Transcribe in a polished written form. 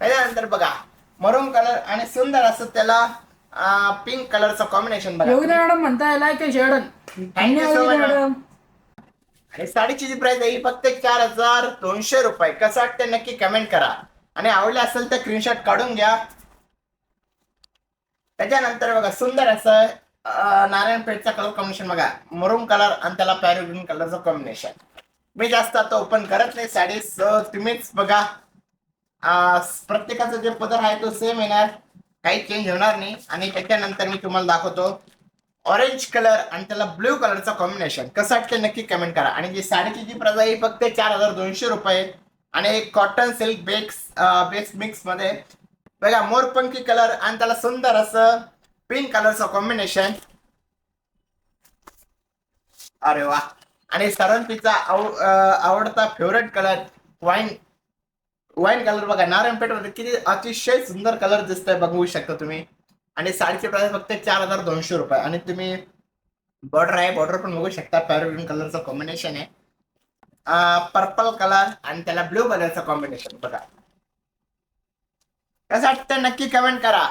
त्याच्यानंतर बघा मरून कलर आणि सुंदर असं त्याला पिंक कलरचं कॉम्बिनेशन बघा. योगिता मॅडम म्हणताय like share. Thank you so much madam. आणि साडीची जी प्राइस आहे ही फक्त 4200 रुपये. कसं वाटतं नक्की कमेंट करा आणि आवडलं असेल तर स्क्रीनशॉट काढून घ्या. त्याच्यानंतर बघा सुंदर असं नारायणपेठचा कलर कॉम्बिनेशन बघा, मरून कलर आणि त्याला पॅरो ग्रीन कलरचं कॉम्बिनेशन. मी जास्त आता ओपन करत नाही साडी, तुम्हीच बघा. प्रत्येकाचा जे पदर आहे तो सेम येणार, काही चेंज होणार नाही. आणि त्याच्यानंतर मी तुम्हाला दाखवतो ऑरेंज कलर आणि त्याला ब्ल्यू कलरचा कॉम्बिनेशन. कसं वाटतं नक्की कमेंट करा. आणि जी साडीची जी प्राइस आहे फक्त 4200 रुपये आणि कॉटन सिल्क बेस मिक्स मध्ये बघा मोरपंखी कलर आणि त्याला सुंदर असं पिंक कलरचं कॉम्बिनेशन. अरे वा. आणि सरंतीचा आवडता फेवरेट कलर वाईन कलर बघा, नारायणपेठ मध्ये किती अतिशय सुंदर कलर दिसतोय बघू शकता तुम्ही. आणि साडीची प्राइस फक्त 4200 रुपये. आणि तुम्ही बॉर्डर आहे, बॉर्डर पण बघू शकता, पॅरो ग्रीन कलरचं कॉम्बिनेशन आहे. पर्पल कलर आणि त्याला ब्ल्यू कलरचं कॉम्बिनेशन बघा. कसं वाटतं नक्की कमेंट करा.